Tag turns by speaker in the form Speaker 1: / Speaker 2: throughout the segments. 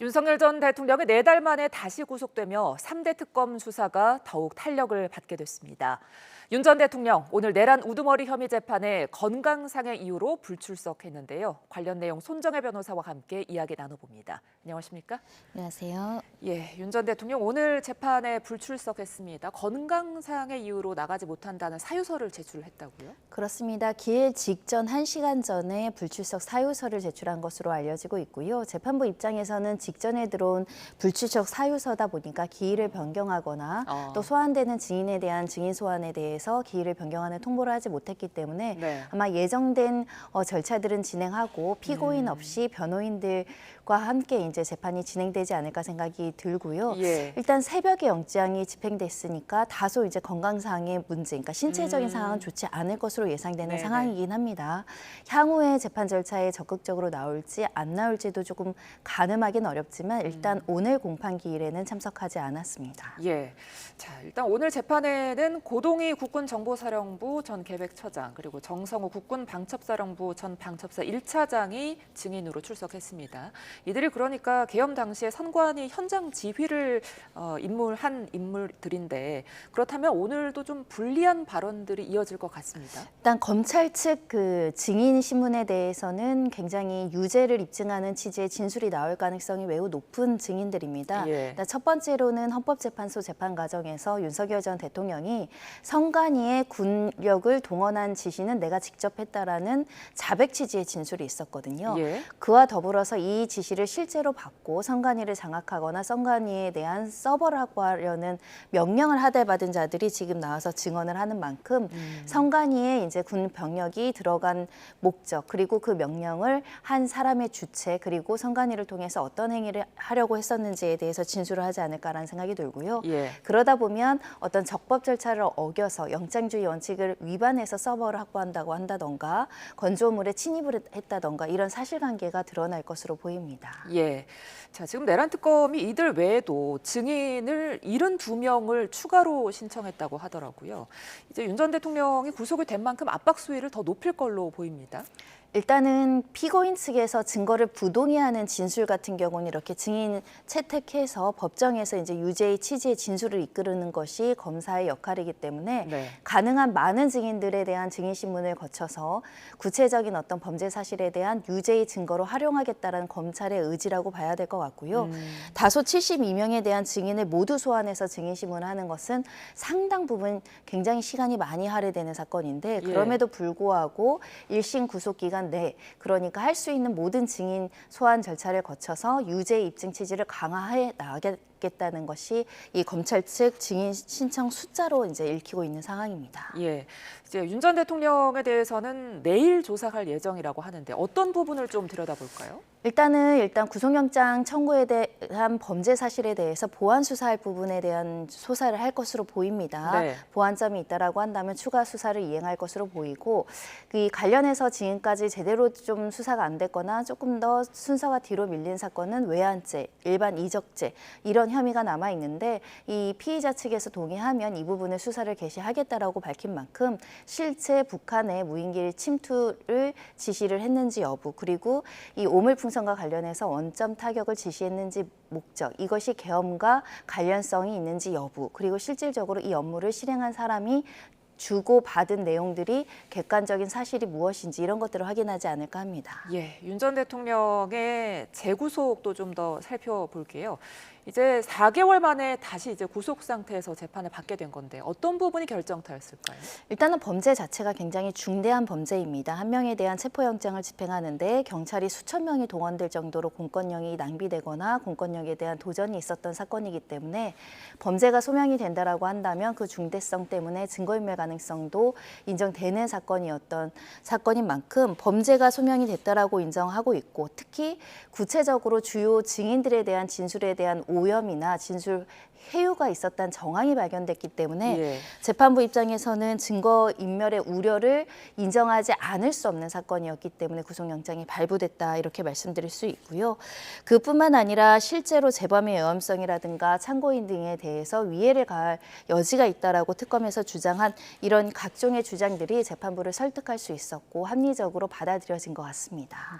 Speaker 1: 윤석열 전 대통령이 4달 만에 다시 구속되며 3대 특검 수사가 더욱 탄력을 받게 됐습니다. 윤 전 대통령 오늘 내란 우두머리 혐의 재판에 건강상의 이유로 불출석했는데요. 관련 내용 손정혜 변호사와 함께 이야기 나눠봅니다. 안녕하십니까?
Speaker 2: 안녕하세요.
Speaker 1: 예, 윤 전 대통령 오늘 재판에 불출석했습니다. 건강상의 이유로 나가지 못한다는 사유서를 제출했다고요?
Speaker 2: 그렇습니다. 기일 직전 1시간 전에 불출석 사유서를 제출한 것으로 알려지고 있고요. 재판부 입장에서는 직전에 들어온 불출석 사유서다 보니까 기일을 변경하거나 또 소환되는 증인에 대한 증인 소환에 대해서 기일을 변경하는 통보를 하지 못했기 때문에 아마 예정된 절차들은 진행하고 피고인 없이 변호인들과 함께 이제 재판이 진행되지 않을까 생각이 들고요. 일단 새벽에 영장이 집행됐으니까 다소 이제 건강상의 문제, 그러니까 신체적인 상황은 좋지 않을 것으로 예상되는 상황이긴 합니다. 향후에 재판 절차에 적극적으로 나올지 안 나올지도 조금 가늠하기는 어렵지만 일단 오늘 공판 기일에는 참석하지 않았습니다.
Speaker 1: 예. 자, 일단 오늘 재판에는 고동희 국군정보사령부 전 계획처장 그리고 정성우 국군방첩사령부 전 방첩사 1차장이 증인으로 출석했습니다. 이들이 그러니까 계엄 당시에 선관위 현장 지휘를 임무한 인물들인데 그렇다면 오늘도 좀 불리한 발언들이 이어질 것 같습니다.
Speaker 2: 일단 검찰 측 그 증인 신문에 대해서는 굉장히 유죄를 입증하는 취지의 진술이 나올 가능성이 매우 높은 증인들입니다. 일단 첫 번째로는 헌법재판소 재판 과정에서 윤석열 전 대통령이 선관위의 군력을 동원한 지시는 내가 직접 했다라는 자백 취지의 진술이 있었거든요. 그와 더불어서 이 지시를 실제로 받고 선관위를 장악하거나 선관위에 대한 서버를 확보하려는 명령을 하달받은 자들이 지금 나와서 증언을 하는 만큼 선관위에 이제 군 병력이 들어간 목적 그리고 그 명령을 한 사람의 주체 그리고 선관위를 통해서 어떤 행위를 하려고 했었는지에 대해서 진술을 하지 않을까라는 생각이 들고요. 그러다 보면 어떤 적법 절차를 어겨서 영장주의 원칙을 위반해서 서버를 확보한다고 한다던가 건조물에 침입을 했다던가 이런 사실관계가 드러날 것으로 보입니다.
Speaker 1: 자, 지금 내란 특검이 이들 외에도 증인을 72명을 추가로 신청했다고 하더라고요. 이제 윤 전 대통령이 구속이 된 만큼 압박 수위를 더 높일 걸로 보입니다.
Speaker 2: 일단은 피고인 측에서 증거를 부동의하는 진술 같은 경우는 이렇게 증인 채택해서 법정에서 이제 유죄의 취지의 진술을 이끄는 것이 검사의 역할이기 때문에 가능한 많은 증인들에 대한 증인 신문을 거쳐서 구체적인 어떤 범죄 사실에 대한 유죄의 증거로 활용하겠다는 검찰의 의지라고 봐야 될 것 같고요. 다소 72명에 대한 증인을 모두 소환해서 증인 신문을 하는 것은 상당 부분 굉장히 시간이 많이 할애되는 사건인데 그럼에도 불구하고 1심 구속 기간 내 그러니까 할 수 있는 모든 증인 소환 절차를 거쳐서 유죄 입증 취지를 강화해 나가겠다는 것이 이 검찰 측 증인 신청 숫자로 이제 읽히고 있는 상황입니다.
Speaker 1: 이제 윤 전 대통령에 대해서는 내일 조사할 예정이라고 하는데 어떤 부분을 좀 들여다볼까요?
Speaker 2: 일단 구속영장 청구에 대한 범죄 사실에 대해서 보완 수사할 부분에 대한 수사를 할 것으로 보입니다. 보완점이 있다라고 한다면 추가 수사를 이행할 것으로 보이고 이 관련해서 지금까지 제대로 좀 수사가 안 됐거나 조금 더 순서가 뒤로 밀린 사건은 외환죄, 일반 이적죄 이런 혐의가 남아 있는데 이 피의자 측에서 동의하면 이 부분을 수사를 개시하겠다라고 밝힌 만큼 실제 북한의 무인기 침투를 지시를 했는지 여부 그리고 이 오물풍선과 관련해서 원점 타격을 지시했는지 목적 이것이 계엄과 관련성이 있는지 여부 그리고 실질적으로 이 업무를 실행한 사람이 주고받은 내용들이 객관적인 사실이 무엇인지 이런 것들을 확인하지 않을까 합니다.
Speaker 1: 윤 전 대통령의 재구속도 좀 더 살펴볼게요. 이제 4개월 만에 다시 이제 구속 상태에서 재판을 받게 된 건데 어떤 부분이 결정타였을까요?
Speaker 2: 일단은 범죄 자체가 굉장히 중대한 범죄입니다. 한 명에 대한 체포영장을 집행하는데 경찰이 수천 명이 동원될 정도로 공권력이 낭비되거나 공권력에 대한 도전이 있었던 사건이기 때문에 범죄가 소명이 된다라고 한다면 그 중대성 때문에 증거인멸 가능성도 인정되는 사건이었던 사건인 만큼 범죄가 소명이 됐다라고 인정하고 있고 특히 구체적으로 주요 증인들에 대한 진술에 대한 오염이나 진술 해유가 있었다는 정황이 발견됐기 때문에 재판부 입장에서는 증거인멸의 우려를 인정하지 않을 수 없는 사건이었기 때문에 구속영장이 발부됐다 이렇게 말씀드릴 수 있고요. 그뿐만 아니라 실제로 재범의 위험성이라든가 참고인 등에 대해서 위해를 가할 여지가 있다라고 특검에서 주장한 이런 각종의 주장들이 재판부를 설득할 수 있었고 합리적으로 받아들여진 것 같습니다.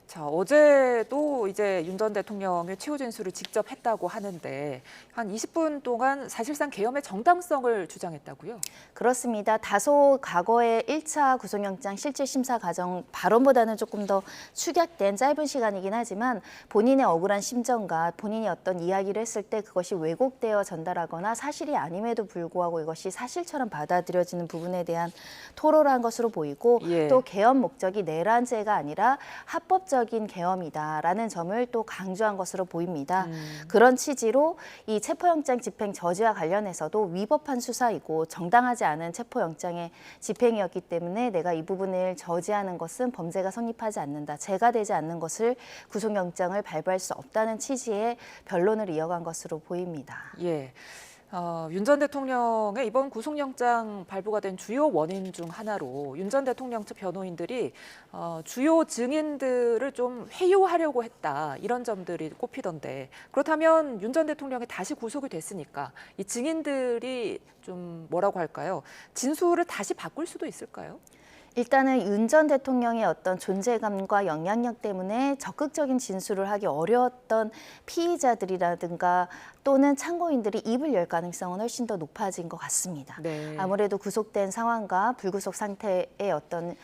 Speaker 1: 자, 어제도 이제 윤 전 대통령의 최후 진술을 직접 했다고 하는데 한 20분 동안 사실상 계엄의 정당성을 주장했다고요?
Speaker 2: 그렇습니다. 다소 과거의 1차 구속영장 실질 심사 과정 발언보다는 조금 더 축약된 짧은 시간이긴 하지만 본인의 억울한 심정과 본인이 어떤 이야기를 했을 때 그것이 왜곡되어 전달하거나 사실이 아님에도 불구하고 이것이 사실처럼 받아들여지는 부분에 대한 토로를 한 것으로 보이고
Speaker 1: 예.
Speaker 2: 또 계엄 목적이 내란죄가 아니라 합법적인 계엄이다라는 점을 또 강조한 것으로 보입니다. 그런 취지로 이 체포영장 집행 저지와 관련해서도 위법한 수사이고 정당하지 않은 체포영장의 집행이었기 때문에 내가 이 부분을 저지하는 것은 범죄가 성립하지 않는다. 죄가 되지 않는 것을 구속영장을 발부할 수 없다는 취지의 변론을 이어간 것으로 보입니다.
Speaker 1: 예. 윤 전 대통령의 이번 구속영장 발부가 된 주요 원인 중 하나로 윤 전 대통령 측 변호인들이 주요 증인들을 좀 회유하려고 했다 이런 점들이 꼽히던데 그렇다면 윤 전 대통령이 다시 구속이 됐으니까 이 증인들이 좀 뭐라고 할까요? 진술을 다시 바꿀 수도 있을까요?
Speaker 2: 일단은 윤 전 대통령의 어떤 존재감과 영향력 때문에 적극적인 진술을 하기 어려웠던 피의자들이라든가 또는 참고인들이 입을 열 가능성은 훨씬 더 높아진 것 같습니다.
Speaker 1: 네.
Speaker 2: 아무래도 구속된 상황과 불구속 상태의 어떤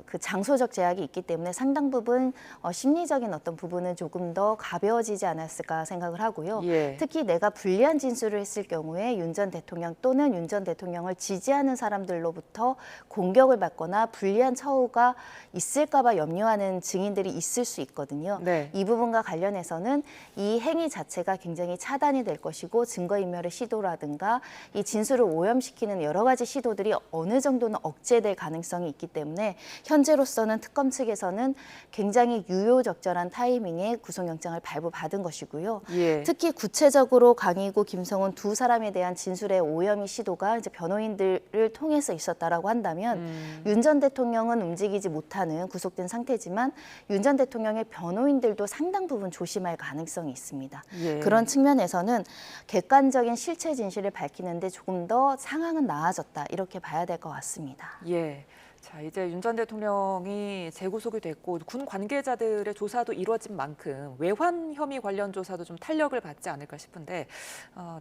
Speaker 2: 그 장소적 제약이 있기 때문에 상당 부분 심리적인 어떤 부분은 조금 더 가벼워지지 않았을까 생각을 하고요.
Speaker 1: 예.
Speaker 2: 특히 내가 불리한 진술을 했을 경우에 윤 전 대통령 또는 윤 전 대통령을 지지하는 사람들로부터 공격을 받거나 불리한 처우가 있을까 봐 염려하는 증인들이 있을 수 있거든요.
Speaker 1: 네.
Speaker 2: 이 부분과 관련해서는 이 행위 자체가 굉장히 차단이 될 것이고 증거인멸의 시도라든가 이 진술을 오염시키는 여러 가지 시도들이 어느 정도는 억제될 가능성이 있기 때문에 현재로서는 특검 측에서는 굉장히 유효적절한 타이밍에 구속영장을 발부받은 것이고요.
Speaker 1: 예.
Speaker 2: 특히 구체적으로 강희구, 김성훈 두 사람에 대한 진술의 오염이 시도가 이제 변호인들을 통해서 있었다라고 한다면 윤 전 대통령은 움직이지 못하는 구속된 상태지만 윤 전 대통령의 변호인들도 상당 부분 조심할 가능성이 있습니다.
Speaker 1: 예.
Speaker 2: 그런 측면에서는 객관적인 실체 진실을 밝히는데 조금 더 상황은 나아졌다 이렇게 봐야 될 것 같습니다.
Speaker 1: 예. 자, 이제 윤 전 대통령이 재구속이 됐고 군 관계자들의 조사도 이루어진 만큼 외환 혐의 관련 조사도 좀 탄력을 받지 않을까 싶은데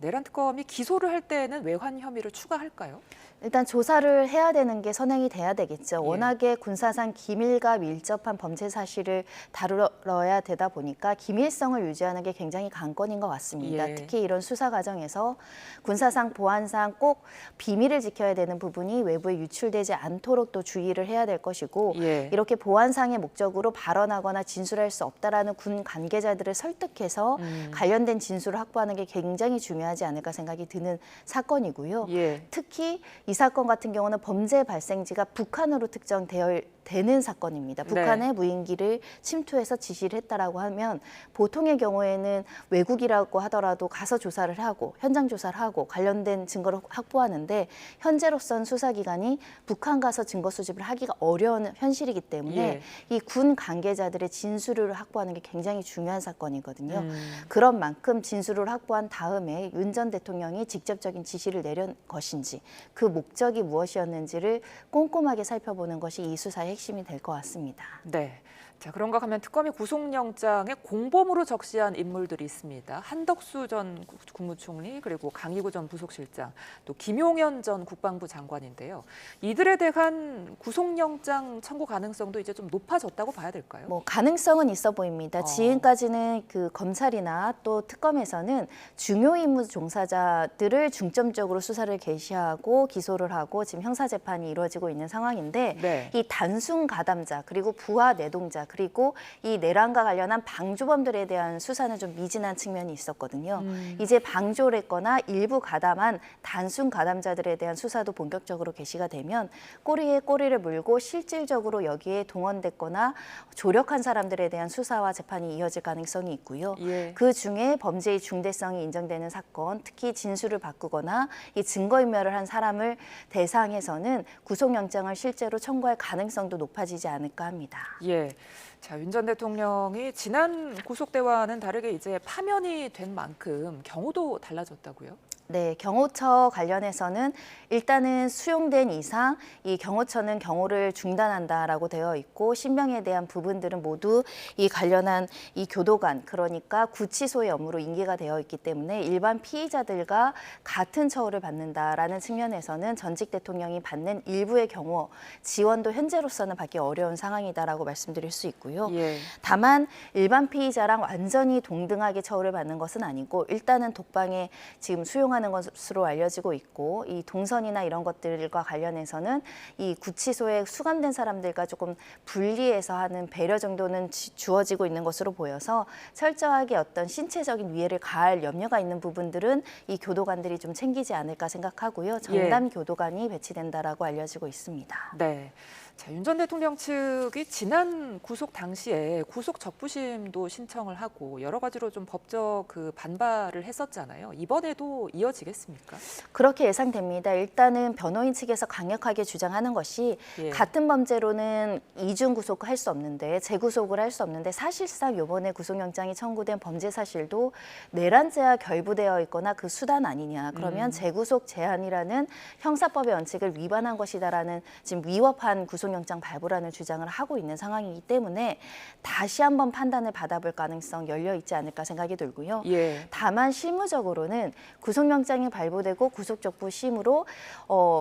Speaker 1: 내란 특검이 기소를 할 때는 외환 혐의를 추가할까요?
Speaker 2: 일단 조사를 해야 되는 게 선행이 돼야 되겠죠.
Speaker 1: 예.
Speaker 2: 워낙에 군사상 기밀과 밀접한 범죄 사실을 다뤄야 되다 보니까 기밀성을 유지하는 게 굉장히 관건인 것 같습니다.
Speaker 1: 예.
Speaker 2: 특히 이런 수사 과정에서 군사상, 보안상 꼭 비밀을 지켜야 되는 부분이 외부에 유출되지 않도록 또 주의를 해야 될 것이고
Speaker 1: 예.
Speaker 2: 이렇게 보안상의 목적으로 발언하거나 진술할 수 없다라는 군 관계자들을 설득해서 관련된 진술을 확보하는 게 굉장히 중요하지 않을까 생각이 드는 사건이고요.
Speaker 1: 예.
Speaker 2: 특히 이 사건 같은 경우는 범죄 발생지가 북한으로 특정되는 사건입니다. 북한의 무인기를 침투해서 지시를 했다라고 하면 보통의 경우에는 외국이라고 하더라도 가서 조사를 하고 현장 조사를 하고 관련된 증거를 확보하는데 현재로선 수사기관이 북한 가서 증거 수집을 하기가 어려운 현실이기 때문에
Speaker 1: 예.
Speaker 2: 이 군 관계자들의 진술을 확보하는 게 굉장히 중요한 사건이거든요. 그런 만큼 진술을 확보한 다음에 윤 전 대통령이 직접적인 지시를 내린 것인지 그 목적이 무엇이었는지를 꼼꼼하게 살펴보는 것이 이 수사의 핵심이 될 것 같습니다.
Speaker 1: 네. 자, 그런가 하면 특검이 구속영장에 공범으로 적시한 인물들이 있습니다. 한덕수 전 국무총리 그리고 강희구 전 부속실장 또 김용현 전 국방부 장관인데요. 이들에 대한 구속영장 청구 가능성도 이제 좀 높아졌다고 봐야 될까요?
Speaker 2: 뭐 가능성은 있어 보입니다. 지금까지는 그 검찰이나 또 특검에서는 중요 임무 종사자들을 중점적으로 수사를 개시하고 기소를 하고 지금 형사 재판이 이루어지고 있는 상황인데
Speaker 1: 네.
Speaker 2: 이 단순 가담자 그리고 부하 내동자 그리고 이 내란과 관련한 방조범들에 대한 수사는 좀 미진한 측면이 있었거든요. 이제 방조를 했거나 일부 가담한 단순 가담자들에 대한 수사도 본격적으로 개시가 되면 꼬리에 꼬리를 물고 실질적으로 여기에 동원됐거나 조력한 사람들에 대한 수사와 재판이 이어질 가능성이 있고요.
Speaker 1: 예.
Speaker 2: 그 중에 범죄의 중대성이 인정되는 사건, 특히 진술을 바꾸거나 이 증거인멸을 한 사람을 대상해서는 구속영장을 실제로 청구할 가능성도 높아지지 않을까 합니다.
Speaker 1: 예. 자, 윤 전 대통령이 지난 구속 때와는 다르게 이제 파면이 된 만큼 경우도 달라졌다고요?
Speaker 2: 네, 경호처 관련해서는 일단은 수용된 이상 이 경호처는 경호를 중단한다라고 되어 있고 신병에 대한 부분들은 모두 이 관련한 이 교도관 그러니까 구치소의 업무로 인계가 되어 있기 때문에 일반 피의자들과 같은 처우를 받는다라는 측면에서는 전직 대통령이 받는 일부의 경호 지원도 현재로서는 받기 어려운 상황이다라고 말씀드릴 수 있고요.
Speaker 1: 예.
Speaker 2: 다만 일반 피의자랑 완전히 동등하게 처우를 받는 것은 아니고 일단은 독방에 지금 수용하는 것으로 알려지고 있고 이 동선이나 이런 것들과 관련해서는 이 구치소에 수감된 사람들과 조금 분리해서 하는 배려 정도는 주어지고 있는 것으로 보여서 철저하게 어떤 신체적인 위해를 가할 염려가 있는 부분들은 이 교도관들이 좀 챙기지 않을까 생각하고요. 전담 교도관이 배치된다라고 알려지고 있습니다.
Speaker 1: 네. 자, 윤 전 대통령 측이 지난 구속 당시에 구속 적부심도 신청을 하고 여러 가지로 좀 법적 그 반발을 했었잖아요. 이번에도 이어지겠습니까?
Speaker 2: 그렇게 예상됩니다. 일단은 변호인 측에서 강력하게 주장하는 것이
Speaker 1: 예.
Speaker 2: 같은 범죄로는 이중 구속할 수 없는데 재구속을 할 수 없는데 사실상 이번에 구속영장이 청구된 범죄 사실도 내란죄와 결부되어 있거나 그 수단 아니냐. 그러면 재구속 제한이라는 형사법의 원칙을 위반한 것이다라는 지금 위법한 구속영장 발부라는 주장을 하고 있는 상황이기 때문에 다시 한번 판단을 받아볼 가능성 열려 있지 않을까 생각이 들고요.
Speaker 1: 예.
Speaker 2: 다만 실무적으로는 구속영장이 발부되고 구속적부심으로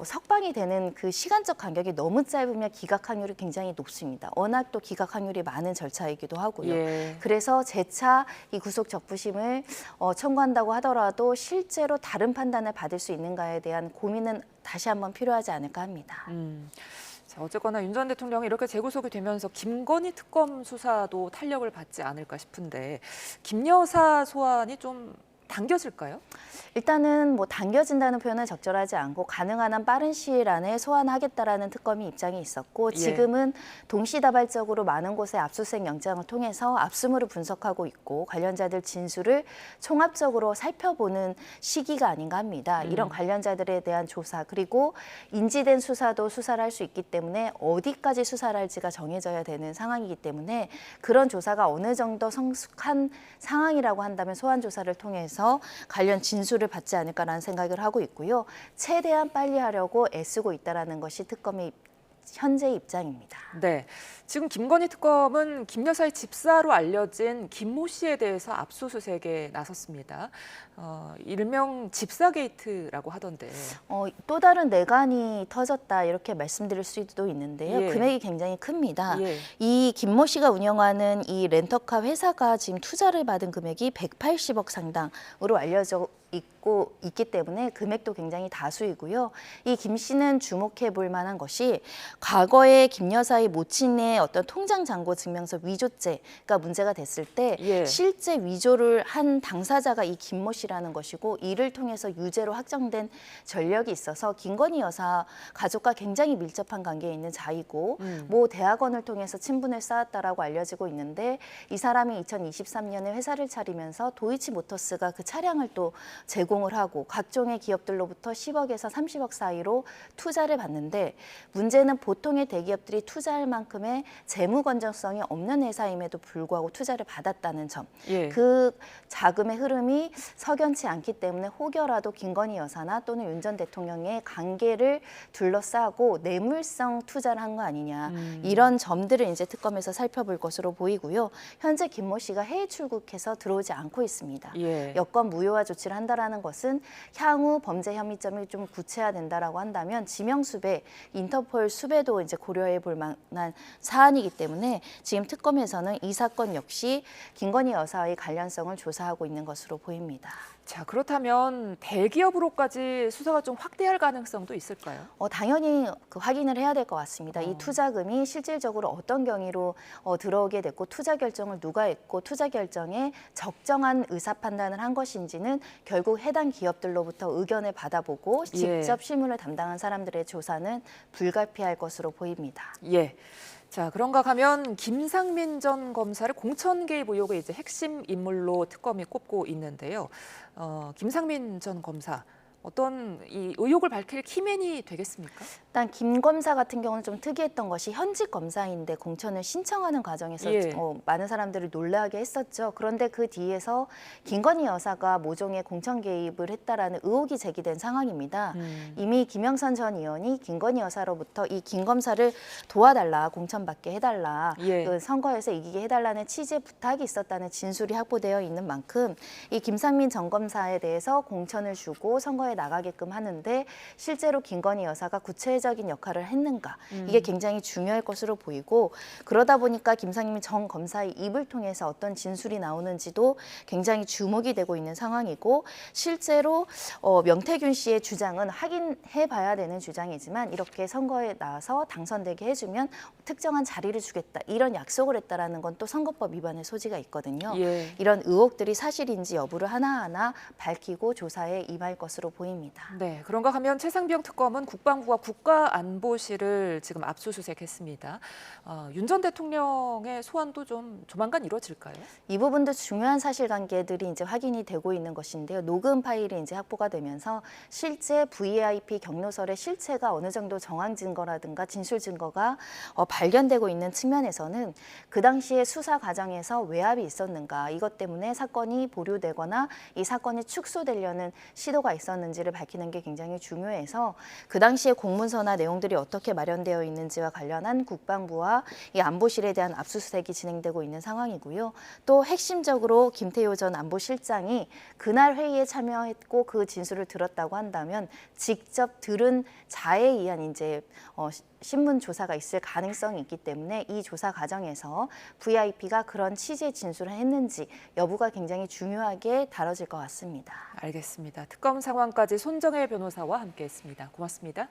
Speaker 2: 석방이 되는 그 시간적 간격이 너무 짧으면 기각 확률이 굉장히 높습니다. 워낙 또 기각 확률이 많은 절차이기도 하고요.
Speaker 1: 예.
Speaker 2: 그래서 재차 이 구속적부심을 청구한다고 하더라도 실제로 다른 판단을 받을 수 있는가에 대한 고민은 다시 한번 필요하지 않을까 합니다.
Speaker 1: 자, 어쨌거나 윤 전 대통령이 이렇게 재구속이 되면서 김건희 특검 수사도 탄력을 받지 않을까 싶은데 김 여사 소환이 좀 당겨질까요?
Speaker 2: 일단은 뭐 당겨진다는 표현은 적절하지 않고 가능한 한 빠른 시일 안에 소환하겠다라는 특검이 입장이 있었고 지금은 동시다발적으로 많은 곳에 압수수색 영장을 통해서 압수물을 분석하고 있고 관련자들 진술을 총합적으로 살펴보는 시기가 아닌가 합니다. 이런 관련자들에 대한 조사 그리고 인지된 수사도 수사를 할 수 있기 때문에 어디까지 수사를 할지가 정해져야 되는 상황이기 때문에 그런 조사가 어느 정도 성숙한 상황이라고 한다면 소환 조사를 통해서 관련 진술을 받지 않을까라는 생각을 하고 있고요. 최대한 빨리 하려고 애쓰고 있다는 것이 특검의 현재 입장입니다.
Speaker 1: 네, 지금 김건희 특검은 김 여사의 집사로 알려진 김모 씨에 대해서 압수수색에 나섰습니다. 일명 집사 게이트라고 하던데.
Speaker 2: 또 다른 내관이 터졌다 이렇게 말씀드릴 수도 있는데요. 금액이 굉장히 큽니다. 이 김모 씨가 운영하는 이 렌터카 회사가 지금 투자를 받은 금액이 180억 상당으로 알려져 있기 때문에 금액도 굉장히 다수이고요. 이 김 씨는 주목해 볼 만한 것이 과거에 김 여사의 모친의 어떤 통장 잔고 증명서 위조죄가 문제가 됐을 때 실제 위조를 한 당사자가 이 김모 씨라는 것이고 이를 통해서 유죄로 확정된 전력이 있어서 김건희 여사 가족과 굉장히 밀접한 관계에 있는 자이고 모 대학원을 통해서 친분을 쌓았다라고 알려지고 있는데 이 사람이 2023년에 회사를 차리면서 도이치모터스가 그 차량을 또 제공을 하고 각종의 기업들로부터 10억에서 30억 사이로 투자를 받는데 문제는 보통의 대기업들이 투자할 만큼의 재무 건전성이 없는 회사임에도 불구하고 투자를 받았다는 점. 그 자금의 흐름이 석연치 않기 때문에 혹여라도 김건희 여사나 또는 윤 전 대통령의 관계를 둘러싸고 뇌물성 투자를 한 거 아니냐. 이런 점들을 이제 특검에서 살펴볼 것으로 보이고요. 현재 김모 씨가 해외 출국해서 들어오지 않고 있습니다. 여권 무효화 조치를 한다라는 것은 향후 범죄 혐의점이 좀 구체화된다라고 한다면 지명수배, 인터폴 수배도 이제 고려해 볼 만한 사안이기 때문에 지금 특검에서는 이 사건 역시 김건희 여사의 관련성을 조사하고 있는 것으로 보입니다.
Speaker 1: 자, 그렇다면 대기업으로까지 수사가 좀 확대할 가능성도 있을까요?
Speaker 2: 당연히 그 확인을 해야 될 것 같습니다. 이 투자금이 실질적으로 어떤 경위로 들어오게 됐고 투자 결정을 누가 했고 투자 결정에 적정한 의사 판단을 한 것인지는 결국 해당 기업들로부터 의견을 받아보고 직접 실무를 담당한 사람들의 조사는 불가피할 것으로 보입니다.
Speaker 1: 자, 그런가 하면 김상민 전 검사를 공천 개입 의혹의 이제 핵심 인물로 특검이 꼽고 있는데요. 김상민 전 검사 어떤 이 의혹을 밝힐 키맨이 되겠습니까?
Speaker 2: 일단 김 검사 같은 경우는 좀 특이했던 것이 현직 검사인데 공천을 신청하는 과정에서
Speaker 1: 예.
Speaker 2: 많은 사람들을 놀라게 했었죠. 그런데 그 뒤에서 김건희 여사가 모종의 공천 개입을 했다라는 의혹이 제기된 상황입니다. 이미 김영선 전 의원이 김건희 여사로부터 이 김 검사를 도와달라, 공천받게 해달라,
Speaker 1: 예.
Speaker 2: 그 선거에서 이기게 해달라는 취지의 부탁이 있었다는 진술이 확보되어 있는 만큼 이 김상민 전 검사에 대해서 공천을 주고 선거에 나가게끔 하는데 실제로 김건희 여사가 구체적인 역할을 했는가 이게 굉장히 중요할 것으로 보이고 그러다 보니까 김상민 전 검사의 입을 통해서 어떤 진술이 나오는지도 굉장히 주목이 되고 있는 상황이고 실제로 명태균 씨의 주장은 확인해 봐야 되는 주장이지만 이렇게 선거에 나와서 당선되게 해주면 특정한 자리를 주겠다 이런 약속을 했다라는 건 또 선거법 위반의 소지가 있거든요.
Speaker 1: 예.
Speaker 2: 이런 의혹들이 사실인지 여부를 하나하나 밝히고 조사에 임할 것으로 보입니다.
Speaker 1: 네, 그런가 하면 최상병 특검은 국방부와 국가안보실을 지금 압수수색했습니다. 윤 전 대통령의 소환도 좀 조만간 이루어질까요?
Speaker 2: 이 부분도 중요한 사실관계들이 이제 확인이 되고 있는 것인데요. 녹음 파일이 이제 확보가 되면서 실제 VIP 경로설의 실체가 어느 정도 정황 증거라든가 진술 증거가 발견되고 있는 측면에서는 그 당시에 수사 과정에서 외압이 있었는가 이것 때문에 사건이 보류되거나 이 사건이 축소되려는 시도가 있었는지를 밝히는 게 굉장히 중요해서 그 당시에 공문서나 내용들이 어떻게 마련되어 있는지와 관련한 국방부와 이 안보실에 대한 압수수색이 진행되고 있는 상황이고요. 또 핵심적으로 김태효 전 안보실장이 그날 회의에 참여했고 그 진술을 들었다고 한다면 직접 들은 자에 의한 이제 신문 조사가 있을 가능성이 있기 때문에 이 조사 과정에서 VIP가 그런 취지의 진술을 했는지 여부가 굉장히 중요하게 다뤄질 것 같습니다.
Speaker 1: 알겠습니다. 특검 상황까지 손정혜 변호사와 함께했습니다. 고맙습니다.